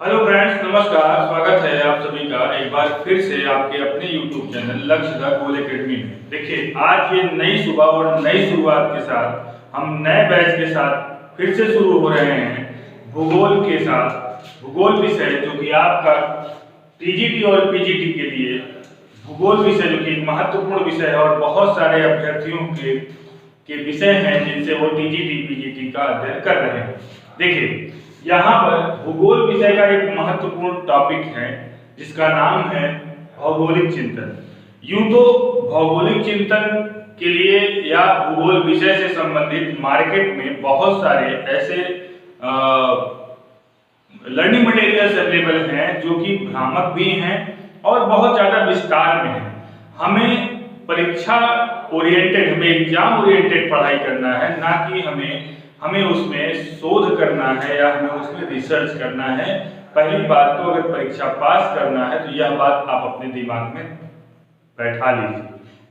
Hello friends, नमस्कार। स्वागत है आप सभी का एक बार फिर से आपके अपने YouTube चैनल लक्ष्य द गोल एकेडमी में। देखिए, आज ये नई सुबह और नई शुरुआत के साथ हम नए बैच के साथ फिर से शुरू हो रहे हैं भूगोल के साथ। भूगोल विषय जो कि आपका टीजीटी और पीजीटी के लिए भूगोल विषय जो कि महत्वपूर्ण विषय है और बहुत सारे अभ्यर्थियों के विषय हैं जिनसे वो टीजीटी पीजीटी का अध्ययन कर रहे हैं। देखिए, यहाँ पर भूगोल विषय का एक महत्वपूर्ण टॉपिक है जिसका नाम है भौगोलिक चिंतन। यूं तो भौगोलिक चिंतन के लिए या भूगोल विषय से संबंधित मार्केट में बहुत सारे ऐसे लर्निंग मटेरियल्स अवेलेबल हैं जो कि भ्रामक भी हैं और बहुत ज़्यादा विस्तार में हैं। हमें परीक्षा ओरिएंटेड, हमें एग्जाम ओरिएंटेड पढ़ाई करना है, ना कि हमें उसमें शोध करना है या हमें उसमें रिसर्च करना है। पहली बात तो अगर परीक्षा पास करना है तो यह बात आप अपने दिमाग में बैठा लीजिए।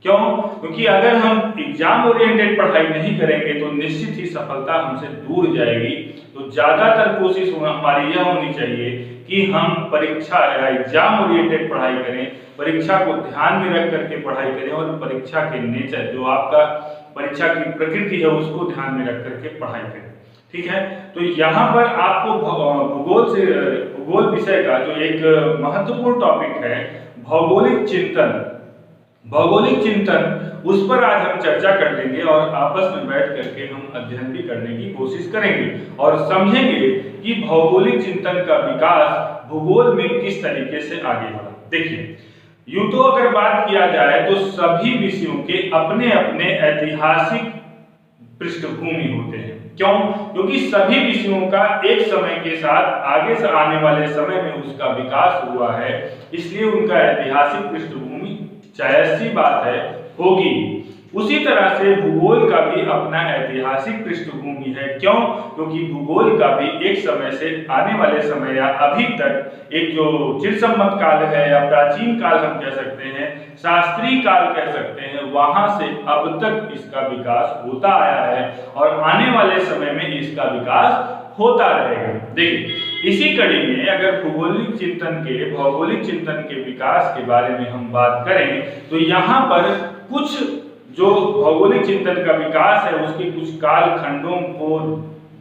क्यों? क्योंकि अगर हम एग्जाम ओरिएंटेड पढ़ाई नहीं करेंगे तो निश्चित ही सफलता हमसे दूर जाएगी। तो ज्यादातर कोशिश हमारी यह होनी चाहिए कि हम परीक्षा या एग्जाम ओरिएंटेड पढ़ाई करें, परीक्षा को ध्यान में रख करके पढ़ाई करें और परीक्षा के नेचर, जो आपका परीक्षा की प्रकृति है, उसको ध्यान में रख करके पढ़ाई करें। ठीक है, तो यहाँ पर आपको भूगोल विषय का जो एक महत्वपूर्ण टॉपिक है भौगोलिक चिंतन, उस पर आज हम चर्चा कर लेंगे और आपस में बैठ करके हम अध्ययन भी करने की कोशिश करेंगे और समझेंगे कि भौगोलिक चिंतन का विकास भूगोल में किस तरीके से आगे बढ़ा। देखिए, यूं तो अगर बात किया जाए तो सभी विषयों के अपने अपने ऐतिहासिक पृष्ठभूमि होते हैं। क्यों? क्योंकि सभी विषयों का एक समय के साथ आगे से आने वाले समय में उसका विकास हुआ है, इसलिए उनका ऐतिहासिक पृष्ठभूमि जायज़ सी बात है होगी। उसी तरह से भूगोल का भी अपना ऐतिहासिक पृष्ठभूमि है। क्यों? क्योंकि भूगोल का भी एक समय से आने वाले समय या अभी तक एक जो चिरसम्मत काल है या प्राचीन काल हम कह सकते हैं, शास्त्रीय काल कह सकते हैं, वहां से अब तक इसका विकास होता आया है और आने वाले समय में इसका विकास होता रहेगा। देखिए, इसी कड़ी में अगर भौगोलिक चिंतन के विकास के बारे में हम बात करें तो यहाँ पर कुछ जो भौगोलिक चिंतन का विकास है उसके कुछ कालखंडों को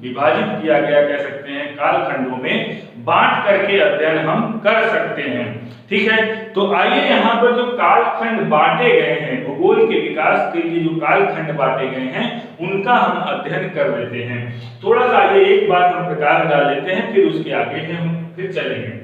विभाजित किया गया, कह सकते हैं कालखंडों में बांट करके अध्ययन हम कर सकते हैं। ठीक है, तो आइए यहाँ पर जो कालखंड बांटे गए हैं, भूगोल के विकास के लिए जो कालखंड बांटे गए हैं उनका हम अध्ययन कर लेते हैं। थोड़ा सा ये एक बार हम प्रकाश डाल लेते हैं, फिर उसके आगे हम फिर चलेंगे।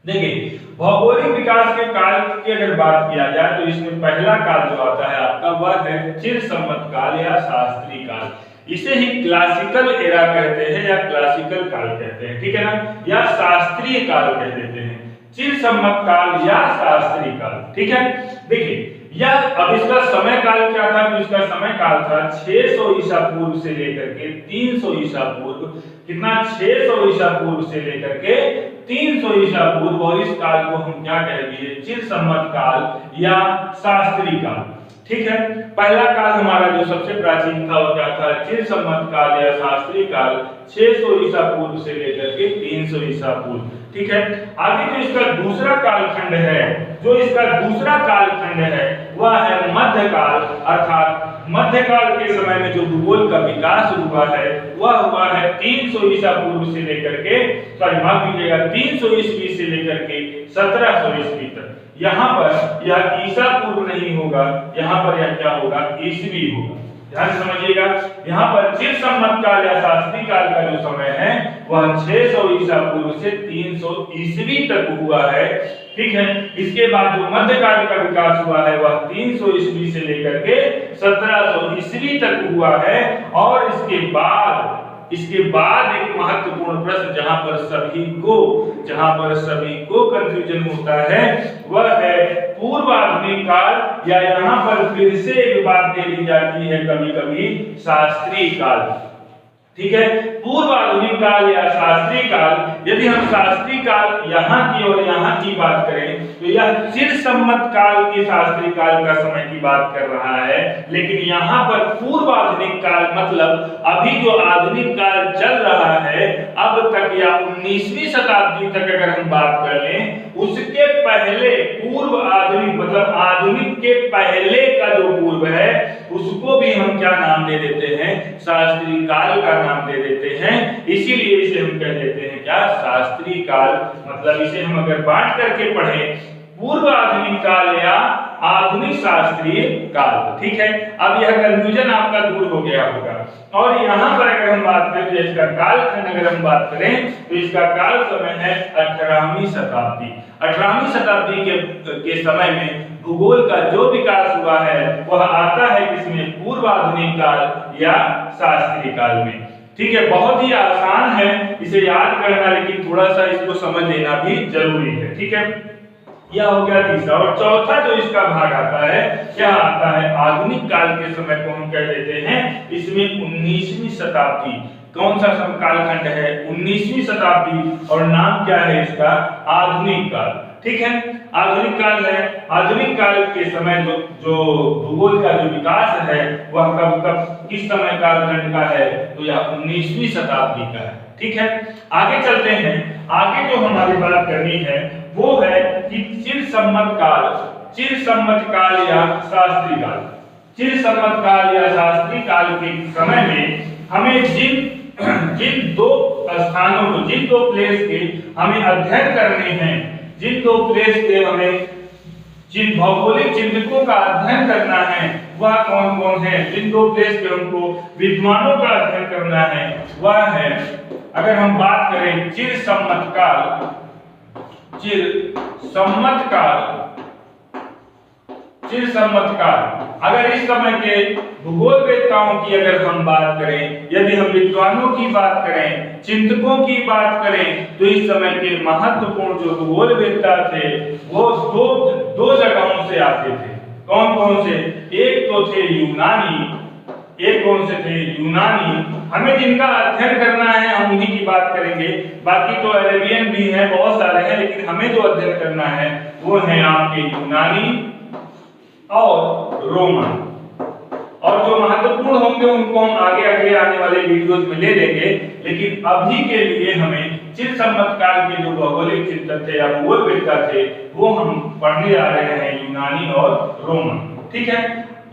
देखिए, भौगोलिक विकास के काल की अगर बात किया जाए तो इसमें पहला काल जो आता है आपका वह है चिरसम्मत काल या शास्त्रीय काल। इसे ही क्लासिकल एरा कहते हैं या क्लासिकल काल कहते हैं, ठीक है ना, या शास्त्रीय काल कह देते हैं। चिरसम्मत काल या शास्त्रीय काल, ठीक है। देखिए, यह अब इसका समय काल क्या था? तो इसका समय काल था 600 ईसा पूर्व से लेकर के 300 ईसा पूर्व। कितना? 600 ईसा पूर्व से लेकर के 300 ईसा पूर्व, और इस काल को हम क्या कह दिए? चिरसम्मत काल या शास्त्रीय काल। ठीक है, पहला काल हमारा जो सबसे प्राचीन था वो क्या था? चिरसम्मत काल या शास्त्रीय काल, 600 ईसा पूर्व से लेकर के 300 ईसा पूर्व। ठीक है, आगे जो इसका दूसरा कालखंड है वह है मध्यकाल, अर्थात मध्यकाल के समय में जो भूगोल का विकास हुआ है वह हुआ है 300 ईसा पूर्व से लेकर के, माफ कीजिएगा, 300 ईस्वी से लेकर के 1700 ईस्वी तक। यहाँ पर यह ईसा पूर्व नहीं होगा, यहाँ पर यह क्या होगा? ईस्वी होगा। ध्यान समझिएगा, यहाँ पर चिरसम्मत काल या शास्त्रीय काल का जो समय है वह 600 ईसा पूर्व से 300 ईस्वी तक हुआ है। ठीक है, इसके बाद जो मध्यकाल का विकास हुआ है वह 300 ईस्वी से लेकर के 1700 ईस्वी तक हुआ है। और इसके बाद एक महत्वपूर्ण प्रश्न जहां पर सभी को कंफ्यूजन होता है वह है पूर्व आधुनिक काल, या यहाँ पर फिर से एक बात दे दी जाती है कभी कभी शास्त्रीय काल। ठीक है, पूर्व आधुनिक काल या शास्त्रीय काल। यदि हम शास्त्रीय काल यहाँ की और यहाँ की बात करें तो यह चिर सम्मत काल की शास्त्रीय काल का समय की बात कर रहा है, लेकिन यहाँ पर पूर्व आधुनिक काल मतलब अभी जो आधुनिक काल चल रहा है अब तक या 19वीं शताब्दी तक अगर हम बात कर लें, उसके पहले पूर्व आधुनिक मतलब आधुनिक के पहले का जो पूर्व है उसको भी हम क्या नाम दे देते हैं, शास्त्रीय काल का नाम दे देते हैं। इसीलिए इसे हम कह देते हैं क्या, शास्त्रीय काल। मतलब इसे हम अगर बांट करके पढ़ें, पूर्व आधुनिक काल या आधुनिक शास्त्रीय काल। ठीक है, अब यह कंफ्यूजन आपका दूर हो गया होगा। और यहाँ पर अगर हम बात करें तो इसका कालखंड अगर हम बात करें तो इसका काल समय है 18वीं शताब्दी। 18वीं शताब्दी के समय में भूगोल का जो विकास हुआ है वह आता है किसमें, पूर्व आधुनिक काल या शास्त्रीय काल में। ठीक है, बहुत ही आसान है इसे याद करना, लेकिन थोड़ा सा इसको समझ लेना भी जरूरी है। ठीक है, यह हो गया तीसरा। और चौथा जो इसका भाग आता है क्या आता है, आधुनिक काल के समय को हम कह देते हैं इसमें 19वीं शताब्दी। कौन सा कालखंड है, 19वीं शताब्दी, और नाम क्या है इसका, आधुनिक काल। ठीक है, आधुनिक काल है। आधुनिक काल के समय जो भूगोल का जो विकास है वह कब कब किस समय कालखंड का है, तो यह 19वीं शताब्दी का है। ठीक है, आगे चलते हैं। आगे जो हमारी बात करनी है वो है कि चिर सम्मत काल, चिर सम्मत काल या शास्त्रीय काल। चिर सम्मत काल या शास्त्रीय काल के समय में हमें जिन दो स्थानों को, जिन दो प्लेस के हमें अध्ययन करने हैं, जिन दो प्लेस के हमें जिन भौगोलिक चिन्हों का अध्ययन करना है वह कौन कौन है, जिन दो प्लेस पे हमको विद्वानों का अध्ययन करना है वह है, अगर हम बात करें चिर सम्मत काल, चिर सम्मत काल, चिर सम्मत काल। अगर इस समय के भूगोलवेत्ताओं की अगर हम बात करें, यदि हम विद्वानों की बात करें, चिंतकों की बात करें, तो इस समय के महत्वपूर्ण जो भूगोलवेत्ता थे वो दो जगहों से आते थे। कौन कौन से, एक तो थे यूनानी, एक कौन से थे, यूनानी। हमें जिनका अध्ययन करना है हम उन्हीं की बात करेंगे, बाकी तो अरेबियन भी हैं, बहुत सारे हैं, लेकिन हमें जो अध्ययन करना है वो है आपके यूनानी और रोमन। और जो महत्वपूर्ण होंगे उनको हम आगे आने वाले वीडियोस में ले लेंगे, लेकिन अभी के लिए हमें चिर सम्मत काल के जो भौगोलिक चिंतक थे या भूगोलवेत्ता थे वो हम पढ़ने जा रहे हैं, यूनानी और रोमन। ठीक है,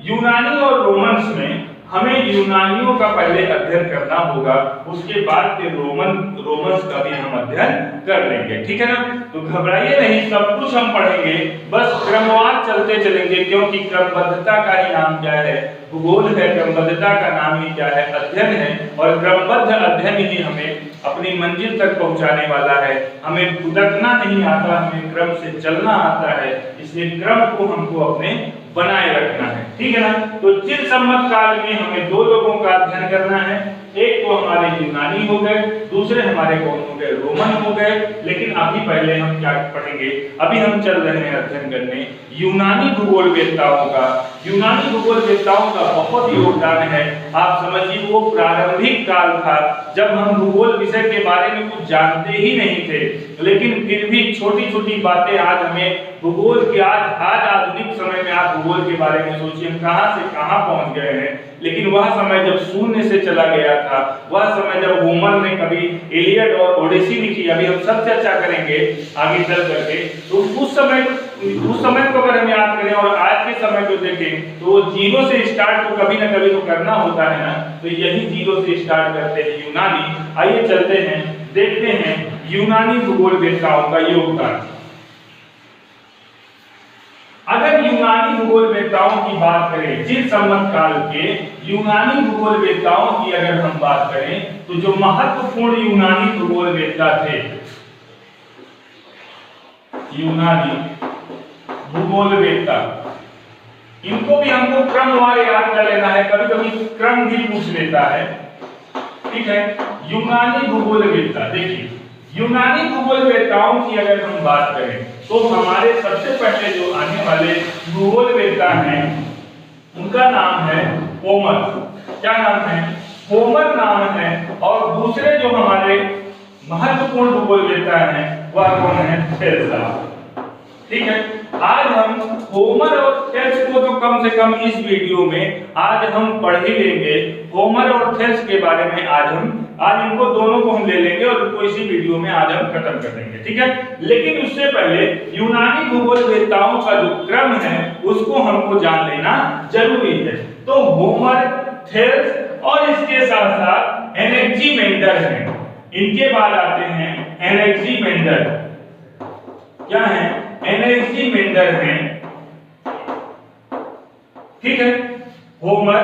यूनानी और रोमन्स में हमें यूनानियों का पहले अध्ययन करना होगा, उसके बाद फिर रोमन्स का भी हम अध्ययन कर लेंगे। ठीक है ना, तो घबराइए नहीं, सब कुछ हम पढ़ेंगे, बस क्रमवार चलते चलेंगे, क्योंकि क्रमबद्धता का ही नाम क्या है, भूगोल है। क्रमबद्धता का नाम ही क्या है, अध्ययन है। और क्रमबद्ध अध्ययन ही हमें अपनी मंजिल तक पहुंचाने वाला है। हमें भुगतना नहीं आता, हमें क्रम से चलना आता है, इसलिए क्रम को हमको अपने बनाए रखना है। ठीक है ना, तो चिर सम्मत काल में हमें दो लोगों का अध्ययन करना है, एक तो हमारे यूनानी हो गए, दूसरे हमारे कौन हो गए, रोमन हो गए। लेकिन अभी पहले हम क्या पढ़ेंगे, अभी हम चल रहे हैं अध्ययन करने यूनानी भूगोलवेत्ताओं का। यूनानी भूगोलवेत्ताओं का बहुत योगदान है। आप समझिए वो प्रारंभिक काल था जब हम भूगोल विषय के बारे में कुछ जानते ही नहीं थे, लेकिन फिर भी छोटी छोटी बातें आज हमें भूगोल के आज आधुनिक समय में आप भूगोल के बारे में सोचिए हम कहां से कहां पहुंच गए हैं। लेकिन वह समय जब शून्य से चला गया था, वह समय जब होमर ने कभी इलियड और ओडिसी लिखी, अभी हम सब चर्चा करेंगे आगे चल करके, तो उस समय को अगर हम याद करें और आज के समय को देखें तो वो जीरो से स्टार्ट तो कभी ना कभी तो करना होता है ना, तो यही जीरो से स्टार्ट करते हैं यूनानी। आइए चलते हैं, देखते हैं यूनानी भूगोलवेत्ताओं का योगदान। अगर यूनानी भूगोलवेत्ताओं की बात करें, चिर सम्मत काल के यूनानी भूगोलवेत्ताओं की अगर हम बात करें, तो जो महत्वपूर्ण यूनानी भूगोलवेत्ता थे, यूनानी भूगोलवेत्ता, इनको भी हमको क्रमवार याद कर लेना है, कभी कभी क्रम भी पूछ लेता है। ठीक है, यूनानी भूगोलवेत्ता, देखिए यूनानी भूगोलवेत्ताओं की अगर हम बात करें तो हमारे सबसे पहले जो आने वाले भूगोलवेत्ता हैं उनका नाम है होमर। क्या नाम है, होमर नाम है, और दूसरे जो हमारे महत्वपूर्ण भूगोलवेत्ता हैं वह कौन है? थेल्स साहब। ठीक है, आज हम होमर और थेल्स को तो कम से कम इस वीडियो में आज हम पढ़ ही लेंगे। होमर और थेल्स के बारे में आज इनको दोनों को हम ले लेंगे और उनको इसी वीडियो में आज हम खत्म कर देंगे। ठीक है, लेकिन उससे पहले यूनानी भूगोलवेत्ताओं का जो क्रम है उसको हमको जान लेना जरूरी है। तो होमर, थेल्स और इसके साथ साथ एनेक्सीमेंडर हैं। इनके बाद आते हैं एनेक्सीमेंडर। क्या है? एनेक्सीमेंडर हैं। ठीक है, होमर,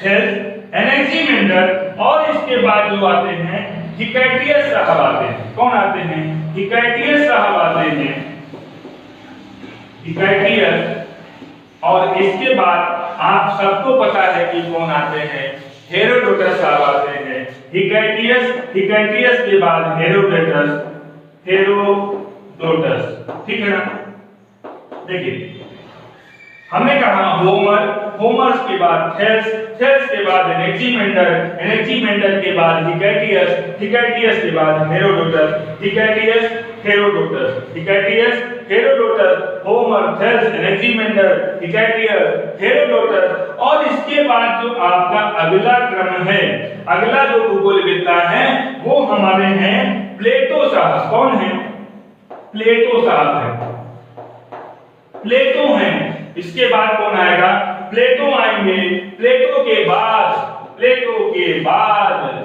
थेल्स, एनेक्सीमेंडर, और इसके बाद जो आते हैं हिकैटियस साहब आते हैं। कौन आते हैं? हिकैटियस साहब आते हैं। हिकैटियस, और इसके बाद आप सबको पता है कि कौन आते हैं? हेरोडोटस साहब आते हैं। हिकैटियस के बाद हेरोडोटस। ठीक है ना? देखिए, हमने कहा होमर के बाद थेल्स के बाद एनेक्सीमेंडर के बाद हिकैटियस के बाद हेरोडोटस, होमर, थेल्स, एनेक्सीमेंडर, हिकैटियस, हेरोडोटस, और इसके बाद जो आपका अगला क्रम है, अगला जो भूगोलवेत्ता है वो हमारे हैं प्लेटो साहब। कौन है? प्लेटो साहब है। प्लेटो हैं। इसके बाद कौन आएगा? प्लेटो आएंगे। प्लेटो के बाद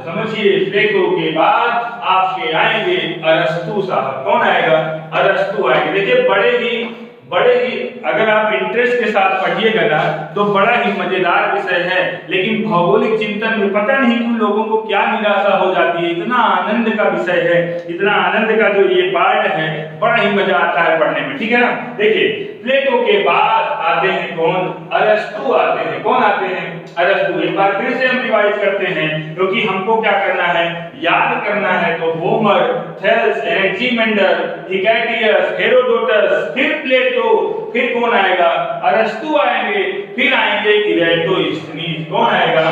समझिए, प्लेटो के बाद आपके आएंगे अरस्तु साहब। कौन आएगा? अरस्तु आएंगे। देखिए, बड़े ही अगर आप इंटरेस्ट के साथ पढ़िएगा ना तो बड़ा ही मजेदार विषय है, लेकिन भौगोलिक चिंतन में पता नहीं क्यों लोगों को क्या निराशा हो जाती है। इतना आनंद का विषय है, इतना आनंद का जो ये पार्ट है, बड़ा ही मजा आता है पढ़ने में। ठीक है ना? देखिए, प्लेटो के बाद आते हैं कौन? अरस्तु आते हैं। कौन आते हैं? अरस्तु। एक बार फिर से हम रिवाइज करते हैं, क्योंकि हमको क्या करना है? याद करना है। तो होमर, थेल्स, एनेक्सीमेंडर, हिकैटियस, हेरोडोटस, फिर प्लेटो, फिर कौन आएगा? अरस्तु आएंगे, फिर आएंगे इरेटोस्थनीज। कौन आएगा?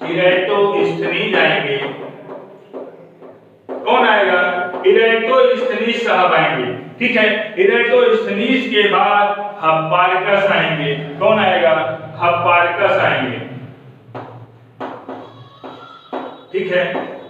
इरेटोस्थनीज आएंगे। कौन आएगा? इरेटोस्थनीज साहब आएंगे। ठीक है, इरेटोस्थनीज के बाद हिप्पारकस आएंगे। कौन आएगा? हिप्पारकस आएंगे। ठीक है,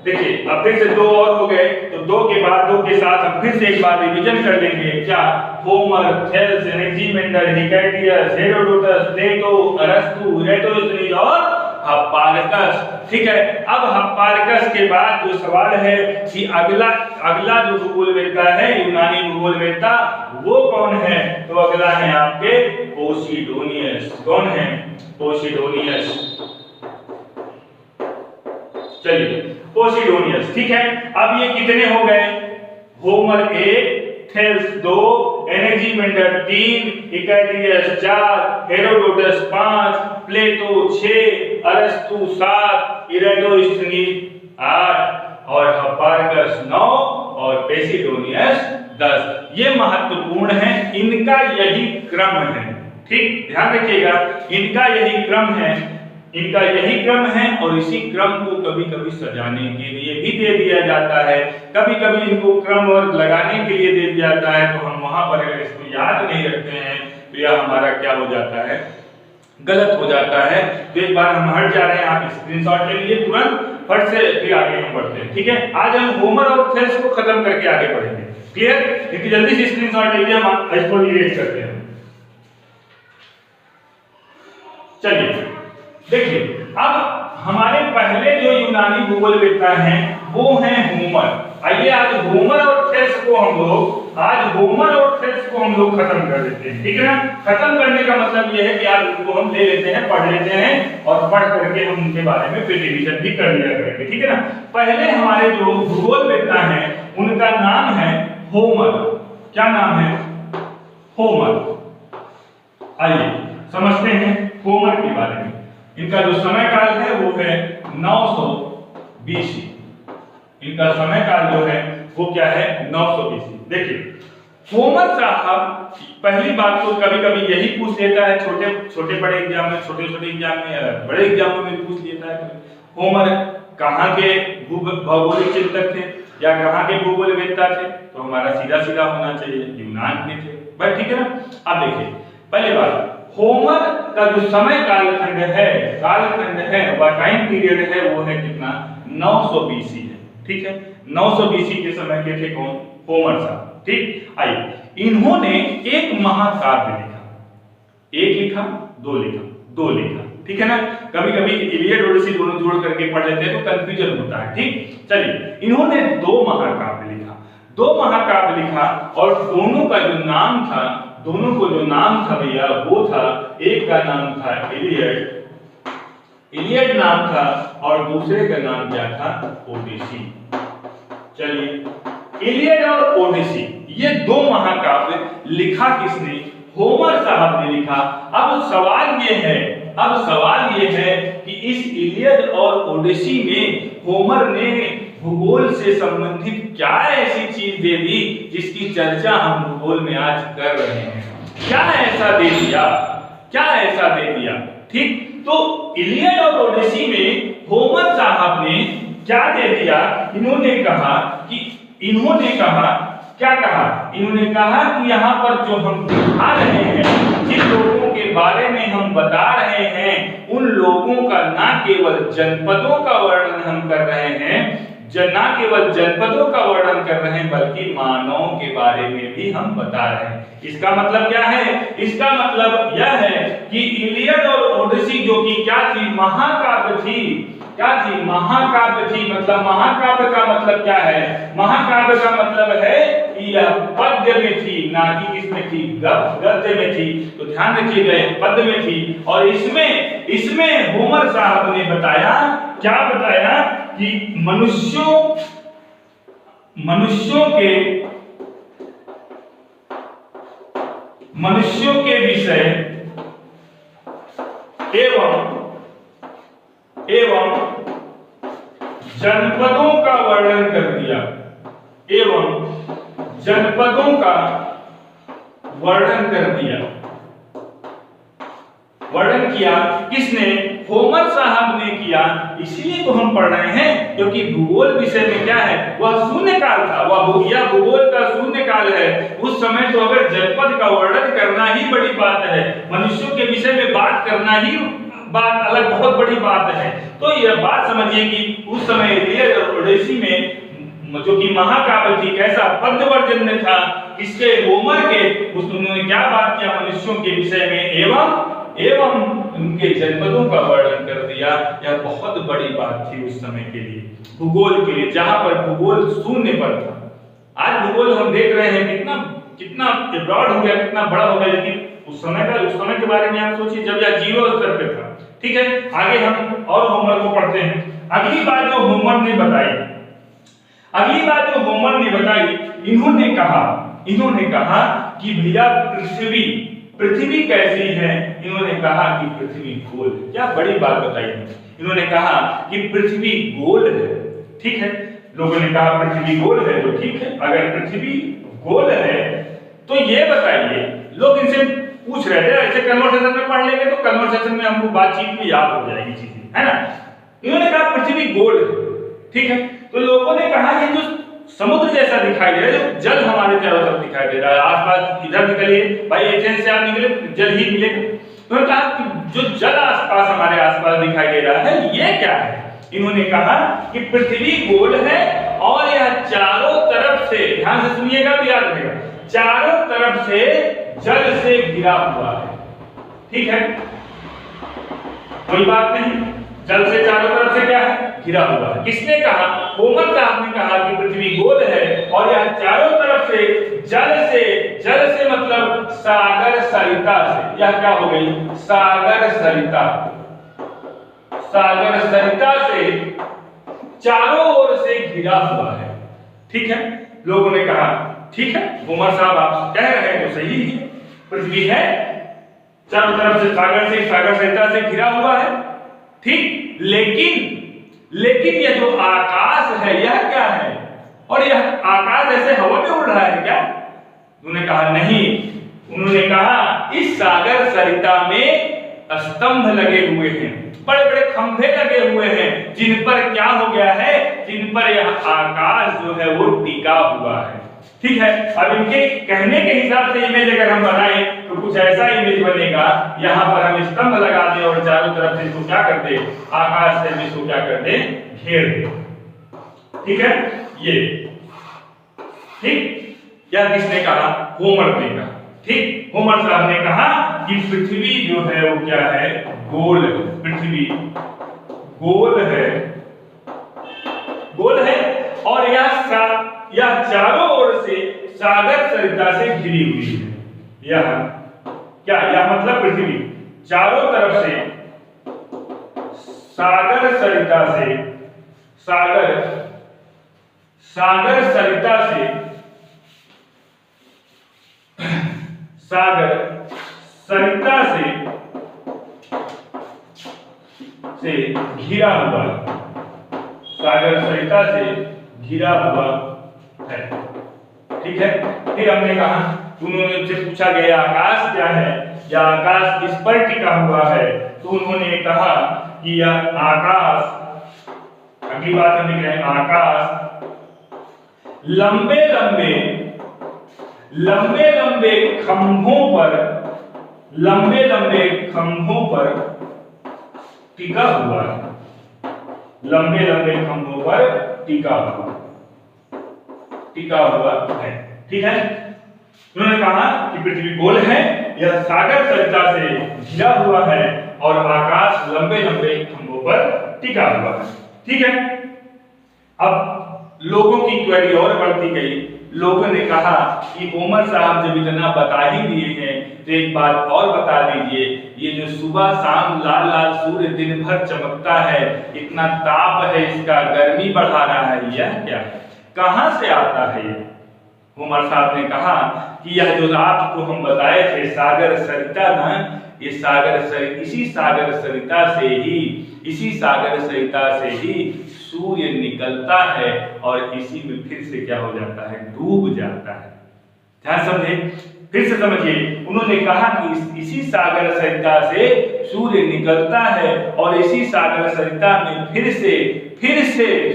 देखिए, अब फिर से दो और हो गए, तो दो के साथ हम फिर से एक बार रिवीजन कर लेंगे। क्या? होमर, थेल्स, एनेक्सीमेंडर, हिकैटियस, हेरोडोटस, प्लेटो, अरस्तु, इरेटोस्थनीज और हिप्पारकस। ठीक है, अब हिप्पारकस के बाद जो सवाल है कि अगला जो भूगोलवेत्ता है, यूनानी भूगोलवेत्ता, वो कौन है? तो अगला है आपके पोसिडोनियस। कौन है? पोसिडोनियस। चलिए, पोसिडोनियस। ठीक है, अब ये कितने हो गए? होमर 1, थेल्स 2, एनेक्सीमेंडर 3, हिकैटियस 4, हेरोडोटस 5, प्लेटो 6, अरस्तु 7, इरेटोस्थनीज 8 और हिप्पारकस 9 और पोसिडोनियस 10। ये महत्वपूर्ण है, इनका यही क्रम है। ठीक, ध्यान रखिएगा, इनका यही क्रम है और इसी क्रम को कभी कभी सजाने के लिए भी दे दिया जाता है, कभी कभी इनको क्रम और लगाने के लिए दे दिया जाता है। तो हम वहां पर अगर इसको याद नहीं रखते हैं तो यह हमारा क्या हो जाता है? गलत हो जाता है। तो एक बार हम हट जा रहे हैं, आप स्क्रीनशॉट ले लीजिए तुरंत, फट से फिर आगे हम बढ़ते हैं। ठीक है, आज हम होमर और थेल्स को खत्म करके आगे बढ़ेंगे। क्लियर? क्योंकि जल्दी से स्क्रीनशॉट लीजिए, हम इसको इरेज करते हैं। चलिए, देखिए, अब हमारे पहले जो यूनानी भूगोलवेत्ता हैं वो हैं होमर। आइए आज होमर और थेल्स को हम लोग खत्म कर देते हैं। ठीक है ना? खत्म करने का मतलब ये है कि आज उनको हम ले लेते हैं, पढ़ लेते हैं, और पढ़ करके हम उनके बारे में फिर रिवीजन भी कर लिया करेंगे। ठीक है ना? पहले हमारे जो भूगोलवेत्ता हैं उनका नाम है होमर। क्या नाम है? होमर। आइए समझते हैं होमर के बारे में। इनका जो समय काल है वो है 900 BC। इनका समय काल जो है वो क्या है? 900 BC। देखिए, होमर साहब पहली बात तो कभी कभी यही पूछ लेता है छोटे छोटे बड़े एग्जाम में, छोटे छोटे एग्जाम में या बड़े एग्जामों में पूछ लेता है होमर कहाँ के भौगोलिक चिंतक थे या कहाँ के भूगोलवेत्ता थे, तो हमारा सीधा सीधा होना चाहिए यूनान के थे भाई, ठीक है ना। अब देखिए पहली बात, होमर का जो समय कालखंड है वह टाइम पीरियड है वो है कितना, 900 बीसी है, ठीक है। 900 बीसी के समय के थे कौन, होमर साहब, ठीक। आइए, इन्होंने एक महाकाव्य लिखा, एक लिखा दो लिखा, ठीक है ना। कभी कभी इलियड ओडिसी दोनों जोड़ करके पढ़ लेते हैं तो कंफ्यूजन होता है, ठीक। चलिए, इन्होंने दो महाकाव्य लिखा और दोनों का जो नाम था, दोनों को जो नाम था भैया वो था, एक का नाम था इलियड नाम था और दूसरे का नाम क्या था, ओडिसी। चलिए, इलियड और ओडिसी ये दो महाकाव्य लिखा किसने, होमर साहब ने लिखा। अब सवाल ये है कि इस इलियड और ओडिसी में होमर ने भूगोल से संबंधित क्या ऐसी चीज दे दी जिसकी चर्चा हम भूगोल में आज कर रहे हैं, क्या ऐसा दे दिया, ठीक। तो इलियड और ओडिसी में होमर साहब ने क्या दे दिया, इन्होंने कहा कि यहाँ पर जो हम दिखा रहे हैं, जिन लोगों के बारे में हम बता रहे हैं, उन लोगों का ना केवल जनपदों का वर्णन हम कर रहे हैं, बल्कि मानवों के बारे में भी हम बता रहे हैं। इसका मतलब क्या है, इसका मतलब यह है कि इलियड और ओडिसी जो कि क्या थी, महाकाव्य थी, मतलब महाकाव्य का मतलब क्या है, महाकाव्य का मतलब है कि यह पद्य में थी, ना कि किसमें थी, गद्य में थी। तो ध्यान रखिएगा, पद्य में थी। और इसमें होमर साहब ने बताया, क्या बताया कि मनुष्यों के विषय एवं जनपदों का वर्णन कर दिया, वर्णन किया किसने, होमर साहब ने किया। इसीलिए तो हम पढ़ रहे हैं क्योंकि भूगोल विषय में क्या है, वह शून्यकाल था, वह भूगोल का शून्यकाल है। उस समय तो अगर जनपद का वर्णन करना ही बड़ी बात है, मनुष्यों के विषय में बात करना ही बात अलग बहुत बड़ी बात है। तो यह बात समझिए कि उस समय इलियड और ओडिसी में जो कि महाकाव्य थी, कैसा पद्य वर्जन में था, इसके होमर के, उन्होंने क्या बात किया, मनुष्यों के विषय में एवं उनके जनपदों का वर्णन कर दिया। यह बहुत बड़ी बात थी उस समय के लिए, भूगोल के लिए, जहां पर भूगोल शून्य पर था। आज भूगोल हम देख रहे हैं कितना ब्रॉड हो गया, कितना बड़ा हो गया, लेकिन उस समय के बारे में आप सोचिए जब यह जीरो स्तर पे था, ठीक है। आगे हम और होमर को पढ़ते हैं। अगली बात जो होमर ने बताई, इन्होंने कहा कि भैया पृथ्वी कैसी है। इन्होंने कहा कि पृथ्वी गोल है। क्या बड़ी बात बताई, इन्होंने कहा कि पृथ्वी गोल है, ठीक है। लोगों ने कहा पृथ्वी गोल है, तो ठीक है, अगर पृथ्वी गोल है तो ये बताइए, लोग इनसे पूछ रहे थे, ऐसे कन्वर्सेशन में पढ़ लेंगे तो कन्वर्सेशन में हमको बातचीत में याद हो जाएगी चीजें, है ना। इन्होंने कहा पृथ्वी गोल है, ठीक है। तो लोगों ने कहा कि जो समुद्र जैसा दिखाई दे रहा है, जो जल हमारे चारों तरफ दिखाई दे रहा है, आसपास इधर निकलिए भाई, एथेंस से आप निकले जल ही मिलेगा। उन्होंने कहा कि जो जल आसपास हमारे आसपास दिखाई दे रहा है, ये क्या है। इन्होंने कहा कि पृथ्वी गोल है और यह चारों तरफ से, ध्यान से सुनिएगा तो याद रहेगा, चारों तरफ से जल से घिरा हुआ है, ठीक है। कोई बात नहीं, जल से चारों तरफ से क्या है, घिरा हुआ है। किसने कहा, होमर साहब ने कहा कि पृथ्वी गोल है और यह चारों तरफ से जल से मतलब सागर सरिता से, यह क्या हो गई, सागर सरिता से चारों ओर से घिरा हुआ है, ठीक है। लोगों ने कहा ठीक है, होमर साहब आप कह रहे हैं तो सही है, पृथ्वी है चारों तरफ से सागर सरिता से घिरा हुआ है, ठीक। लेकिन यह जो आकाश है यह क्या है, और यह आकाश ऐसे हवा में उड़ रहा है क्या। उन्होंने कहा नहीं, उन्होंने कहा इस सागर सरिता में स्तंभ लगे हुए हैं, बड़े बड़े खंभे लगे हुए हैं, जिन पर क्या हो गया है, जिन पर यह आकाश जो है वो टिका हुआ है। ठीक है, अब इनके कहने के हिसाब से इमेज अगर हम बनाएं तो कुछ ऐसा इमेज बनेगा, यहाँ पर हम स्तंभ लगा दें और चारों तरफ से इसको क्या कर दे, आकाश से इसको क्या कर दे, घेर दे। ठीक है, ये ठीक, यह किसने कहा, होमर ने कहा। ठीक, होमर साहब ने कहा कि पृथ्वी जो है वो क्या है, गोल है, पृथ्वी गोल है, गोल है और यह चारों ओर से सागर सरिता से घिरी हुई है। यह क्या, यह मतलब पृथ्वी चारों तरफ से सागर सरिता से सागर सरिता से घिरा हुआ, सागर सरिता से घिरा हुआ है। ठीक है, फिर हमने कहा, उन्होंने उनसे पूछा गया आकाश क्या है, या आकाश किस पर टिका हुआ है, तो उन्होंने कहा कि यह आकाश, अगली बात हम लिख रहे हैं, आकाश लंबे लंबे खंभों पर टिका हुआ है, लंबे खंभों पर टिका हुआ है। ठीक है, उन्होंने कहा कि पृथ्वी गोल है, यह सागर सरिता से घिरा हुआ है और आकाश लंबे खंभों पर टिका हुआ है। ठीक है, अब लोगों की क्वेरी और बढ़ती गई। लोगों ने कहा कि होमर साहब जब इतना बता ही दिए हैं तो एक बात और बता दीजिए, ये जो सुबह शाम लाल लाल सूर्य दिन भर चमकता है, इतना ताप है इसका, गर्मी बढ़ा रहा है, यह क्या है, कहां से आता है ये? होमर साहब ने कहा कि यह जो आपको हम बताए थे सागर सरिता ना, ये इसी सागर सरिता से ही सूर्य निकलता है और इसी में फिर से क्या हो जाता है, डूब जाता है। ध्यान समझे, फिर से समझिए, उन्होंने कहा कि इसी सागर सरिता से सूर्य निकलता है और इसी सागर सरिता में फिर से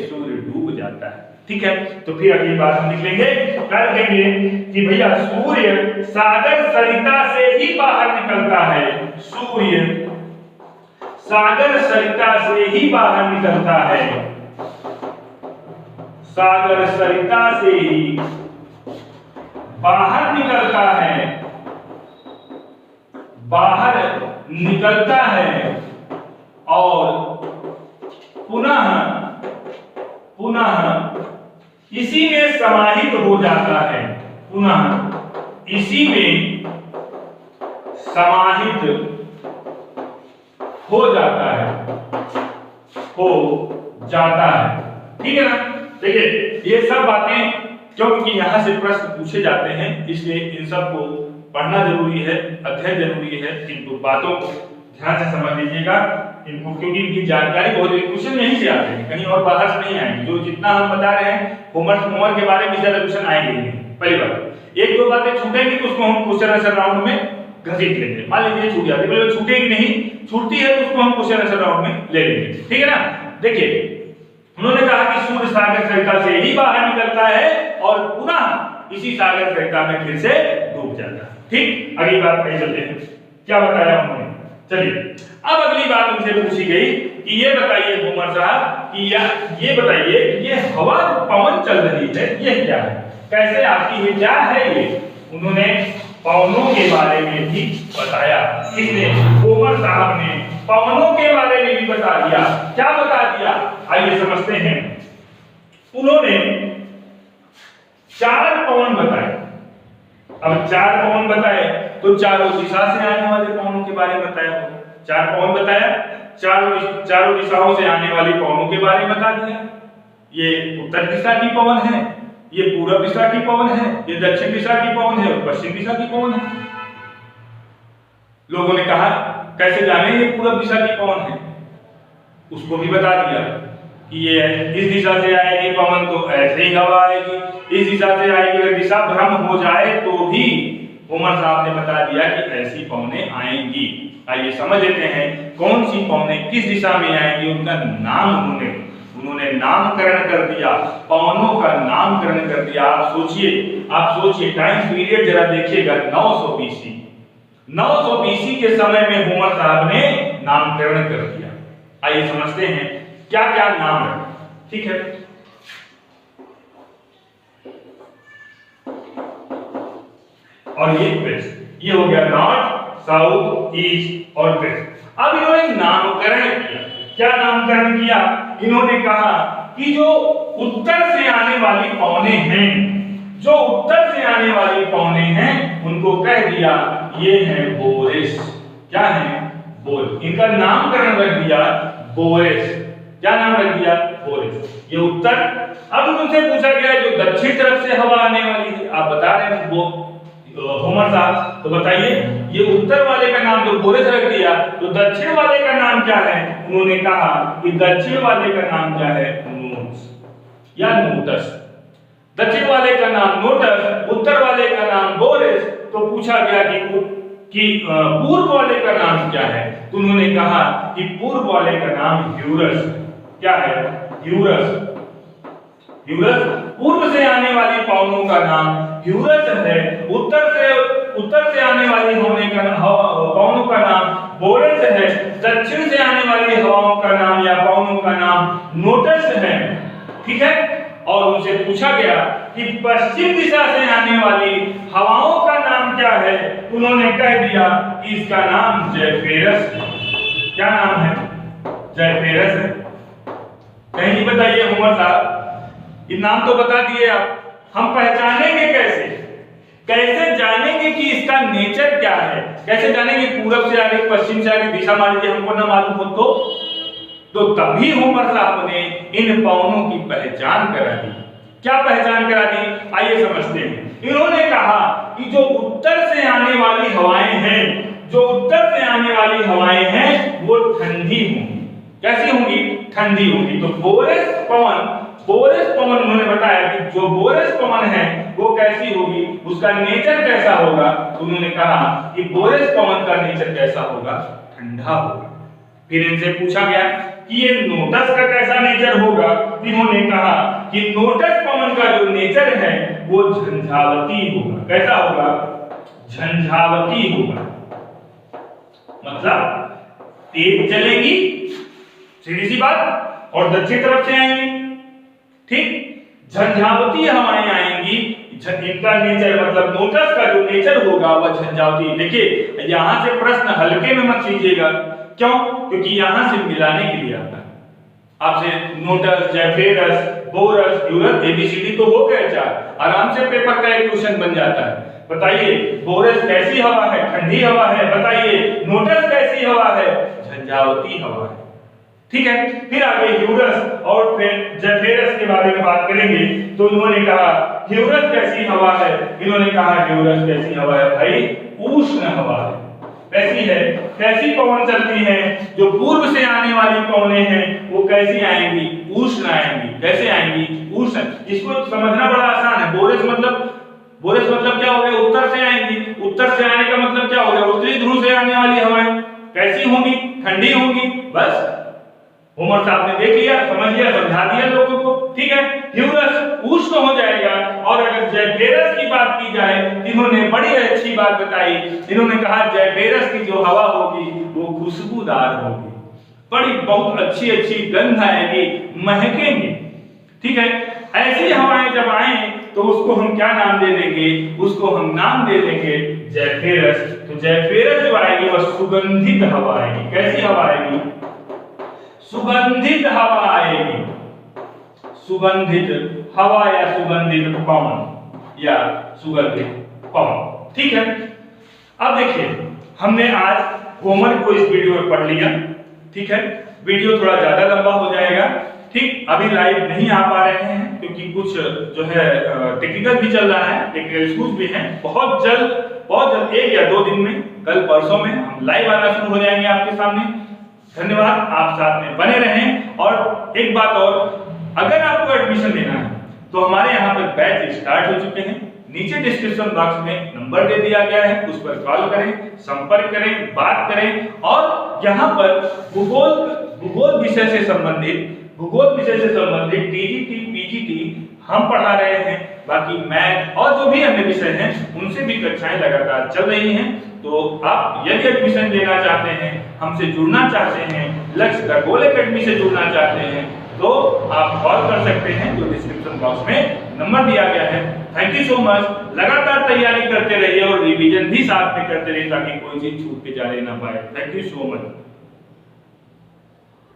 सूर्य डूब जाता है। ठीक है, तो फिर अगली बात हम लिखेंगे, कर देंगे कि भैया सूर्य सागर सरिता से ही बाहर निकलता है, सूर्य सागर सरिता से ही बाहर निकलता है, सागर सरिता से ही बाहर निकलता है और पुनः इसी में समाहित हो जाता है, पुनः इसी में समाहित हो जाता है। ठीक है ना, देखिए ये सब बातें क्योंकि यहाँ से प्रश्न पूछे जाते हैं, इसलिए इन सब को पढ़ना जरूरी है, अध्ययन जरूरी है। इनको बातों को ध्यान से समझ लीजिएगा, इनको, क्योंकि इनकी जानकारी बहुत क्वेश्चन यहीं से आते हैं, कहीं और बाहर से नहीं आएंगे। जो जितना हम बता रहे हैं होमर के बारे में ज्यादा क्वेश्चन आएंगे नहीं। पहली बात, एक दो बातें छूटेंगी तो उसको हम क्वेश्चन आंसर राउंड में घसीट लेंगे। मान लीजिए छूट जाती है, छूटेगी नहीं, छूटती है तो उसको हम क्वेश्चन आंसर राउंड में ले लेंगे। ठीक है ना, देखिए उन्होंने कहा कि सूर्य सागर सरिता से ही बाहर निकलता है और पुनः इसी सागर सरिता में फिर से डूब जाता है। ठीक, अगली बात कही चलते हैं, क्या बताया उन्होंने। चलिए, अब अगली बात उनसे पूछी गई कि ये बताइए होमर साहब कि ये बताइए ये हवा पवन चल रही है, ये क्या है, कैसे आती है, क्या है ये? उन्होंने पवनों के बारे में भी बताया। इसलिए होमर साहब ने पवनों के बारे में भी बता दिया। क्या बता दिया, आइए समझते हैं। उन्होंने 4 पवन बताए। अब 4 पवन बताए तो चारों दिशा से आने वाले पवनों के बारे में बताया। 4 पवन बताया, चारों दिशाओं से आने वाली पवनों के बारे में बता दिया। ये उत्तर दिशा की पवन है, ये पूर्व दिशा की पवन है, ये दक्षिण दिशा की पवन है और पश्चिम दिशा की पवन है। लोगों ने कहा कैसे जाने ये पूर्व दिशा की पवन है, उसको भी बता दिया कि ये इस दिशा से आएगी पवन तो ऐसे ही हवा आएगी, इस दिशा से आएगी, अगर दिशा भ्रम हो जाए तो भी होमर साहब ने बता दिया कि ऐसी पौने आएंगी। आइए समझ लेते हैं कौन सी पौने किस दिशा में आएंगी, उनका नाम उन्होंने नामकरण कर दिया, पौनों का नामकरण कर दिया। आप सोचिए टाइम पीरियड जरा देखिएगा 900 BC। 900 BC के समय में होमर साहब ने नामकरण कर दिया। आइए समझते हैं क्या क्या नाम है। ठीक है, और ये हो गया नॉर्थ, साउथ, ईस्ट और वेस्ट। अब इन्होंने नामकरण किया। क्या नामकरण किया? इन्होंने कहा कि जो उत्तर से आने वाली पौने हैं, जो उत्तर से आने वाली पौने हैं, उनको कह दिया ये है बोरेस। क्या है? बोरेस। इनका नामकरण रख दिया बोरेस। क्या नाम रख दिया? बोरेस। ये उत्तर। अब उनसे पूछा गया जो दक्षिण तरफ से हवा आने वाली है, आप बता रहे हैं वो होमर साहब, तो बताइए ये उत्तर वाले का नाम जो बोरेस रख दिया, तो दक्षिण वाले का नाम क्या है? उन्होंने कहा कि दक्षिण वाले का नाम क्या है? नोट्स या नोटस। दक्षिण वाले का नाम नोटस, उत्तर वाले का नाम बोरेस। तो पूछा गया कि पूर्व वाले का नाम क्या है? तो उन्होंने कहा कि पूर्व वाले का नाम ह्यूरस। क्या है? ह्यूरस। ह्यूरस पूर्व से आने वाली पौनों का नाम ह्यूरस है। उत्तर से आने वाली पौनों का नाम बोरेस है। दक्षिण से आने वाली हवाओं का नाम या पौनों का नाम नोटस है। ठीक है, और उनसे पूछा गया कि पश्चिम दिशा से आने वाली हवाओं का नाम क्या है? उन्होंने कह दिया कि इसका नाम जयफेरस। क्या नाम है? जयफेरस है। कहीं बताइए होमर साहब, ये नाम तो बता दिए आप, हम पहचानेंगे कैसे जानेंगे कि इसका नेचर क्या है? कैसे जानेंगे? पूरब से आ रही, पश्चिम से आ रही दिशा मान लीजिए हमको ना मालूम हो तो तभी होमर साहब ने इन पौनों की पहचान करा दी। क्या पहचान करा दी? आइए समझते हैं। इन्होंने कहा कि जो उत्तर से आने वाली हवाएं हैं, जो उत्तर से आने वाली हवाएं हैं वो ठंडी होंगी। कैसी होंगी? ठंडी होंगी। तो बोरेस पवन उन्होंने बताया कि जो बोरेस पवन है वो कैसी होगी, उसका नेचर कैसा होगा? तो उन्होंने कहा कि बोरेस पवन का नेचर कैसा होगा? ठंडा होगा। फिर इनसे पूछा गया कि ये नोटस का कैसा नेचर होगा? इन्होंने कहा कि नोटस पवन का जो नेचर है वो झंझावती होगा। कैसा होगा? झंझावती होगा। मतलब तेज चलेगी, सीधी सी बात, और दक्षिण तरफ से आएंगी। ठीक, झंझावती हवाएं आएंगी। इनका नेचर मतलब नोटस का जो नेचर होगा वह झंझावती। देखिए यहां से प्रश्न हल्के में मत लीजिएगा। क्यों? क्योंकि यहां से मिलाने के लिए आता है आपसे। नोटस, जयफेरस, बोरस, ह्यूरस, एबीसीडी तो हो गए 4। आराम से पेपर का एक क्वेश्चन बन जाता है। बताइए बोरस कैसी हवा है? ठंडी हवा है। बताइए नोटस कैसी हवा है? झंझावती हवा है। ठीक है, फिर आगे ह्यूरस और फिर जयफेरस के बारे में बात करेंगे। तो उन्होंने कहा ह्यूरस कैसी हवा है? इन्होंने कहा ह्यूरस कैसी हवा है भाई? उष्ण हवा है। कैसी है? कैसी पवन चलती है? जो पूर्व से आने वाली पवनें हैं वो कैसी आएंगी? उष्ण आएंगी। कैसे आएंगी? उष्ण। इसको समझना बड़ा आसान है। बोरेस मतलब क्या हो गया? उत्तर से आएंगी। उत्तर से आने का मतलब क्या हो गया? उत्तरी ध्रुव से आने वाली हवाएं कैसी होंगी? ठंडी होंगी। बस होमर साहब ने देख लिया, समझ लिया, समझा दिया लोगों को। ठीक है, ह्यूरस उष्ण हो जाएगा। और अगर जयफेरस की बात की जाए, इन्होंने बड़ी अच्छी बात बताई। इन्होंने कहा जयफेरस की जो हवा होगी वो खुशबूदार होगी, बड़ी बहुत अच्छी गंध आएगी, महकेंगी। ठीक है, ऐसी हवाएं जब आए तो उसको हम क्या नाम दे देंगे? उसको हम नाम दे देंगे जयफेरस। तो जयफेरस जो आएगी वह सुगंधित हवा आएगी। कैसी हवा आएगी? सुगंधित हवा आएगी। सुगंधित हवा या सुगंधित पवन या सुगंधित पवन। ठीक है, अब देखिए हमने आज होमर को इस वीडियो में पढ़ लिया। ठीक है, वीडियो थोड़ा ज्यादा लंबा हो जाएगा। ठीक, अभी लाइव नहीं आ पा रहे हैं क्योंकि कुछ जो है टेक्निकल भी चल रहा है, टेक्निकल इश्यूज भी हैं। बहुत जल्द 1 या 2 दिन में, कल परसों में हम लाइव आना शुरू हो जाएंगे आपके सामने। धन्यवाद, आप साथ में बने रहें। और एक बात और, अगर आपको एडमिशन लेना है तो हमारे यहाँ पर बैच स्टार्ट हो चुके हैं। नीचे डिस्क्रिप्शन बॉक्स में नंबर दे दिया गया है, उस पर कॉल करें, संपर्क करें, बात करें। और यहाँ पर भूगोल विषय से संबंधित टीजीटी पीजीटी हम पढ़ा रहे हैं। बाकी मैथ और जो भी अन्य विषय हैं उनसे भी कक्षाएं लगातार चल रही हैं। तो आप यदि एडमिशन लेना चाहते हैं, हमसे जुड़ना चाहते हैं, लक्ष्य खगोल एकेडमी से जुड़ना चाहते हैं, तो आप कॉल कर सकते हैं। जो डिस्क्रिप्शन बॉक्स में नंबर दिया गया है। Thank you so much. लगातार तैयारी करते रहिए और रिवीजन भी साथ में करते रहिए ताकि कोई चीज छूट के जाने ना पाए। Thank you so much.